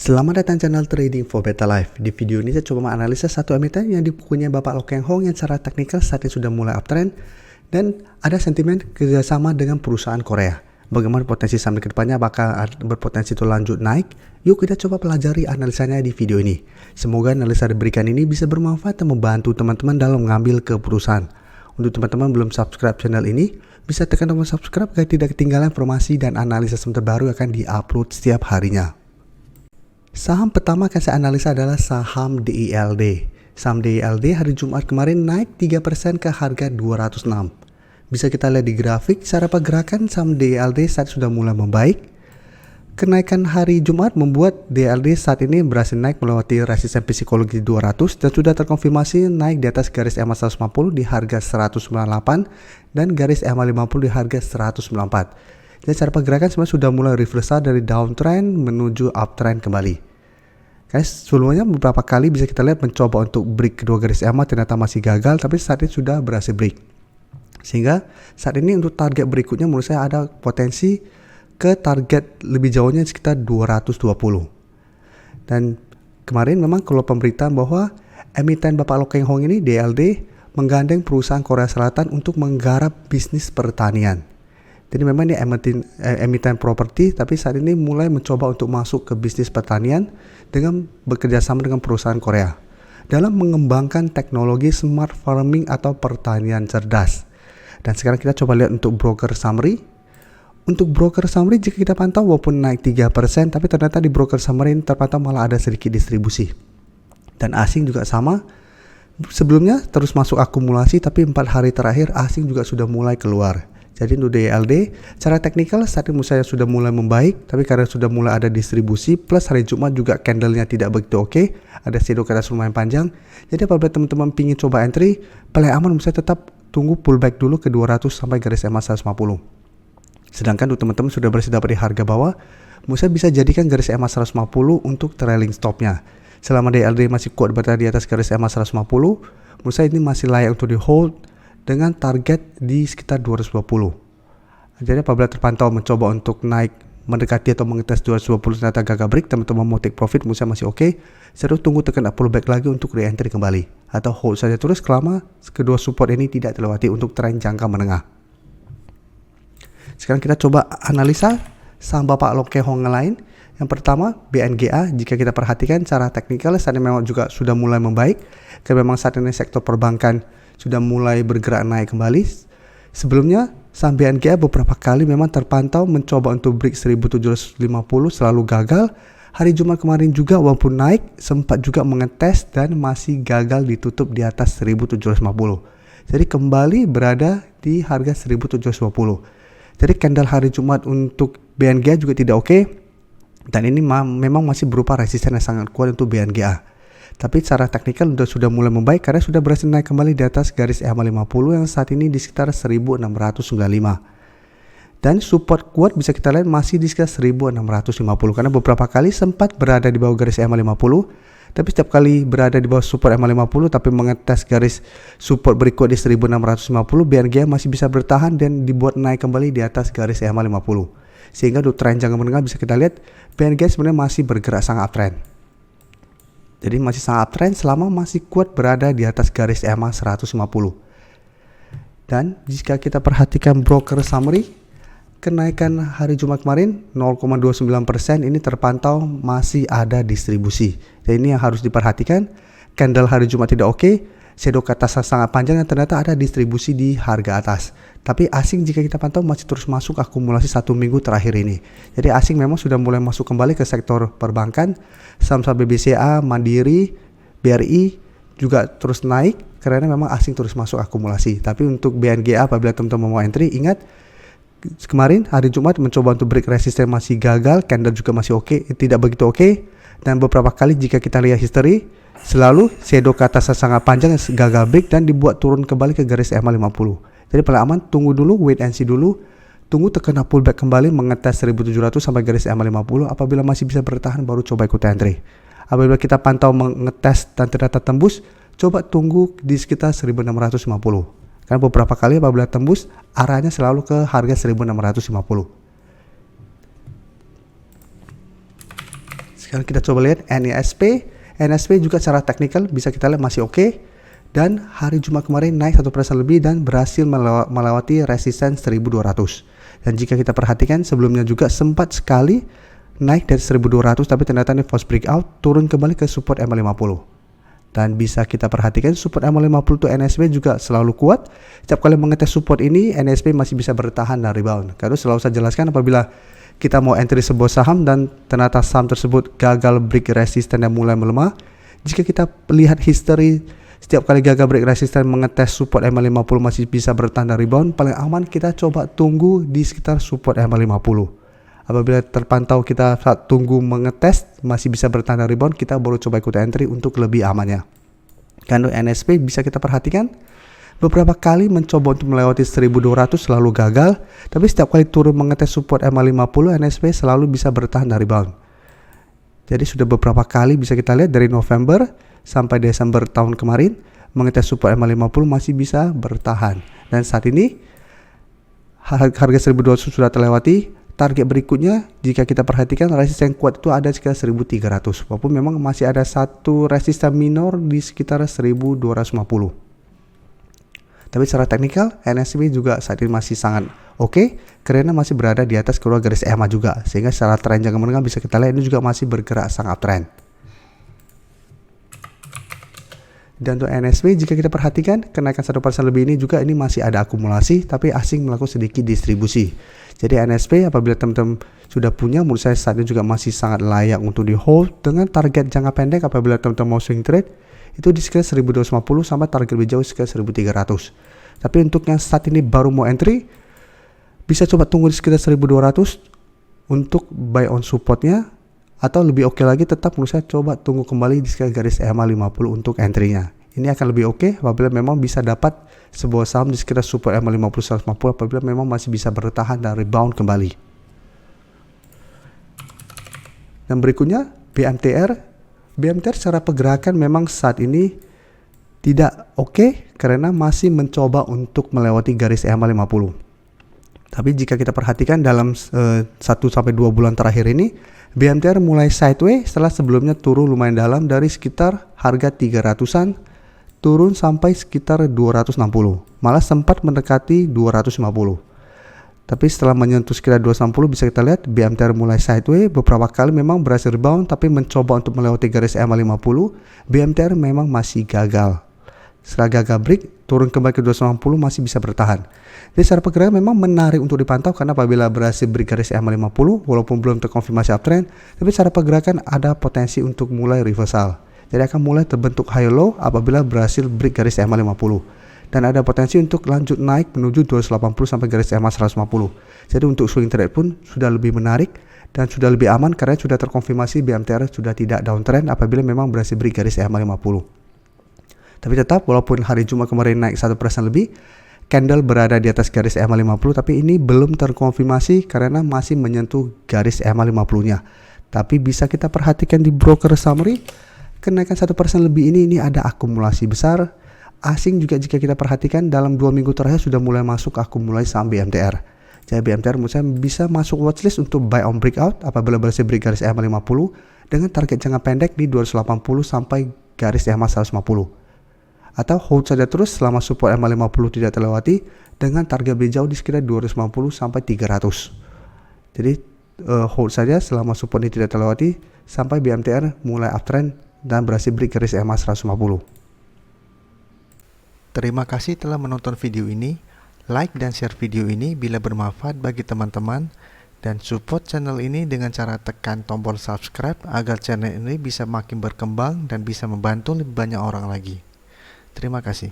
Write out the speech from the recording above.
Selamat datang channel Trading for Better Life. Di video ini saya coba menganalisa satu emiten yang dipunya Bapak Loh Keng Hong yang secara teknikal saat ini sudah mulai uptrend dan ada sentimen kerjasama dengan perusahaan Korea. Bagaimana potensi saham ke depannya, apakah berpotensi itu lanjut naik? Yuk kita coba pelajari analisanya di video ini. Semoga analisa diberikan ini bisa bermanfaat dan membantu teman-teman dalam mengambil keputusan. Untuk teman-teman belum subscribe channel ini, bisa tekan tombol subscribe agar tidak ketinggalan informasi dan analisa terbaru yang akan diupload setiap harinya. Saham pertama akan saya analisa adalah saham DILD. Saham DILD hari Jumat kemarin naik 3% ke harga 206. Bisa kita lihat di grafik, secara pergerakan saham DILD saat sudah mulai membaik. Kenaikan hari Jumat membuat DILD saat ini berhasil naik melewati resisten psikologi 200 dan sudah terkonfirmasi naik di atas garis EMA 150 di harga 198 dan garis EMA 50 di harga 194. Dan secara pergerakan sebenarnya sudah mulai reversal dari downtrend menuju uptrend kembali. Guys, sebelumnya beberapa kali bisa kita lihat mencoba untuk break kedua garis EMA ternyata masih gagal, tapi saat ini sudah berhasil break. Sehingga saat ini untuk target berikutnya menurut saya ada potensi ke target lebih jauhnya sekitar 220. Dan kemarin memang kalau pemberitaan bahwa emiten Bapak Loh Keng Hong ini DILD menggandeng perusahaan Korea Selatan untuk menggarap bisnis pertanian. Jadi memang ini emiten properti, tapi saat ini mulai mencoba untuk masuk ke bisnis pertanian dengan bekerja sama dengan perusahaan Korea dalam mengembangkan teknologi smart farming atau pertanian cerdas. Dan sekarang kita coba lihat untuk broker summary. Untuk broker summary jika kita pantau walaupun naik 3%, tapi ternyata di broker summary ini terpantau malah ada sedikit distribusi. Dan asing juga sama. Sebelumnya terus masuk akumulasi, tapi 4 hari terakhir asing juga sudah mulai keluar. Jadi untuk DILD, secara teknikal saat ini menurut saya sudah mulai membaik, tapi karena sudah mulai ada distribusi, plus hari Jumat juga candlenya tidak begitu oke, ada shadow ke atas lumayan panjang. Jadi apabila teman-teman ingin coba entry, paling aman menurut saya tetap tunggu pullback dulu ke 200 sampai garis EMA 150. Sedangkan untuk teman-teman sudah berhasil dapat di harga bawah, menurut saya bisa jadikan garis EMA 150 untuk trailing stopnya. Selama DILD masih kuat berada di atas garis EMA 150, menurut saya ini masih layak untuk di hold dengan target di sekitar 220. Jadi apabila terpantau mencoba untuk naik mendekati atau mengetes 220 ternyata gagal break, teman-teman mau take profit menurut saya masih oke. Saya tunggu tekan pullback lagi untuk re-entry kembali atau hold saja terus selama kedua support ini tidak terlewati untuk tren jangka menengah. Sekarang kita coba analisa saham Bapak Loh Keng Hong yang lain. Yang pertama BNGA, jika kita perhatikan secara teknikal saat ini memang juga sudah mulai membaik karena memang saat ini sektor perbankan sudah mulai bergerak naik kembali. Sebelumnya saham BNGA beberapa kali memang terpantau mencoba untuk break 1750 selalu gagal. Hari Jumat kemarin juga walaupun naik sempat juga mengetes dan masih gagal ditutup di atas 1750. Jadi kembali berada di harga 1720. Jadi candle hari Jumat untuk BNGA juga tidak oke. Dan ini memang masih berupa resisten yang sangat kuat untuk BNGA. Tapi secara teknikal sudah mulai membaik karena sudah berhasil naik kembali di atas garis EMA 50 yang saat ini di sekitar 1695. Dan support kuat bisa kita lihat masih di sekitar 1650 karena beberapa kali sempat berada di bawah garis EMA 50. Tapi setiap kali berada di bawah support EMA 50 tapi mengetes garis support berikut di 1650, BNGA masih bisa bertahan dan dibuat naik kembali di atas garis EMA 50. Sehingga untuk tren jangka menengah bisa kita lihat BNGA sebenarnya masih bergerak sangat uptrend. Jadi masih sangat uptrend selama masih kuat berada di atas garis EMA 150. Dan jika kita perhatikan broker summary, kenaikan hari Jumat kemarin 0,29% ini terpantau masih ada distribusi. Dan ini yang harus diperhatikan. Candle hari Jumat tidak oke, shadow ke atas sangat panjang dan ternyata ada distribusi di harga atas. Tapi asing jika kita pantau masih terus masuk akumulasi 1 minggu terakhir ini. Jadi asing memang sudah mulai masuk kembali ke sektor perbankan. Saham-saham BBCA, Mandiri, BRI juga terus naik karena memang asing terus masuk akumulasi. Tapi untuk BNGA apabila teman-teman mau entry, ingat kemarin hari Jumat mencoba untuk break resisten masih gagal, candle juga masih oke, tidak begitu oke. Dan beberapa kali jika kita lihat history, selalu shadow ke atas sangat panjang gagal break dan dibuat turun kembali ke garis EMA 50. Jadi paling aman tunggu dulu, wait and see dulu. Tunggu tekan pullback kembali mengetes 1700 sampai garis EMA 50. Apabila masih bisa bertahan baru coba ikut entry. Apabila kita pantau mengetes dan ternyata tembus, coba tunggu di sekitar 1650. Karena beberapa kali apabila tembus arahnya selalu ke harga 1650. Dan kita coba lihat NSP juga secara teknikal bisa kita lihat masih oke. Dan hari Jumat kemarin naik 1% lebih dan berhasil melewati resisten 1200. Dan jika kita perhatikan sebelumnya juga sempat sekali naik dari 1200, tapi ternyata ini false breakout, turun kembali ke support MA50. Dan bisa kita perhatikan support MA50 itu NSP juga selalu kuat. Setiap kali mengetes support ini, NSP masih bisa bertahan dan rebound. Karena selalu saya jelaskan apabila kita mau entry sebuah saham dan ternyata saham tersebut gagal break resisten dan mulai melemah, jika kita lihat history setiap kali gagal break resisten mengetes support MA50 masih bisa bertahan dan rebound, paling aman kita coba tunggu di sekitar support MA50. Apabila terpantau kita saat tunggu mengetes masih bisa bertahan dan rebound, kita baru coba ikut entry untuk lebih amannya. Karena NSP bisa kita perhatikan beberapa kali mencoba untuk melewati 1200 selalu gagal, tapi setiap kali turun mengetes support MA50, NSP selalu bisa bertahan dan rebound. Jadi sudah beberapa kali bisa kita lihat dari November sampai Desember tahun kemarin mengetes support MA50 masih bisa bertahan. Dan saat ini harga 1200 sudah terlewati. Target berikutnya jika kita perhatikan resisten kuat itu ada sekitar 1300, walaupun memang masih ada satu resisten minor di sekitar 1250. Tapi secara teknikal NSP juga saat ini masih sangat oke, karena masih berada di atas kedua garis EMA juga, sehingga secara tren jangka menengah bisa kita lihat ini juga masih bergerak sangat uptrend. Dan untuk NSP jika kita perhatikan kenaikan 1% lebih ini juga ini masih ada akumulasi, tapi asing melakukan sedikit distribusi. Jadi NSP apabila teman-teman sudah punya, menurut saya saat ini juga masih sangat layak untuk di hold dengan target jangka pendek apabila teman-teman mau swing trade itu di sekitar 1250 sampai target lebih jauh sekitar 1300. Tapi untuk yang saat ini baru mau entry bisa coba tunggu di sekitar 1200 untuk buy on supportnya. Atau lebih oke lagi tetap menurut saya coba tunggu kembali di sekitar garis EMA 50 untuk entry-nya. Ini akan lebih oke apabila memang bisa dapat sebuah saham di sekitar support EMA 50 150 apabila memang masih bisa bertahan dan rebound kembali. Dan berikutnya BMTR secara pergerakan memang saat ini tidak oke karena masih mencoba untuk melewati garis EMA 50. Tapi jika kita perhatikan dalam 1-2 bulan terakhir ini BMTR mulai sideways setelah sebelumnya turun lumayan dalam dari sekitar harga 300-an turun sampai sekitar 260. Malah sempat mendekati 250. Tapi setelah menyentuh sekitar 260 bisa kita lihat BMTR mulai sideways, beberapa kali memang berhasil rebound tapi mencoba untuk melewati garis EMA 50, BMTR memang masih gagal. Setelah gagal break, turun kembali ke 290 masih bisa bertahan. Jadi secara pergerakan memang menarik untuk dipantau karena apabila berhasil break garis EMA 50 walaupun belum terkonfirmasi uptrend, tapi secara pergerakan ada potensi untuk mulai reversal. Jadi akan mulai terbentuk high low apabila berhasil break garis EMA 50. Dan ada potensi untuk lanjut naik menuju 280 sampai garis EMA 150. Jadi untuk swing trade pun sudah lebih menarik dan sudah lebih aman karena sudah terkonfirmasi BMTR sudah tidak downtrend apabila memang berhasil break garis EMA 50. Tapi tetap walaupun hari Jumat kemarin naik 1% lebih, candle berada di atas garis EMA 50 tapi ini belum terkonfirmasi karena masih menyentuh garis EMA 50-nya. Tapi bisa kita perhatikan di broker summary, kenaikan 1% lebih ini ada akumulasi besar. Asing juga jika kita perhatikan dalam 2 minggu terakhir sudah mulai masuk akumulasi saham BMTR. Jadi BMTR menurut saya bisa masuk watchlist untuk buy on breakout apabila berhasil break garis EMA 50 dengan target jangka pendek di 280 sampai garis EMA 150. Atau hold saja terus selama support EMA 50 tidak terlewati dengan target lebih jauh di sekitar 250 sampai 300. Jadi hold saja selama support ini tidak terlewati sampai BMTR mulai uptrend dan berhasil break garis EMA 150. Terima kasih telah menonton video ini. Like dan share video ini bila bermanfaat bagi teman-teman dan support channel ini dengan cara tekan tombol subscribe agar channel ini bisa makin berkembang dan bisa membantu lebih banyak orang lagi. Terima kasih.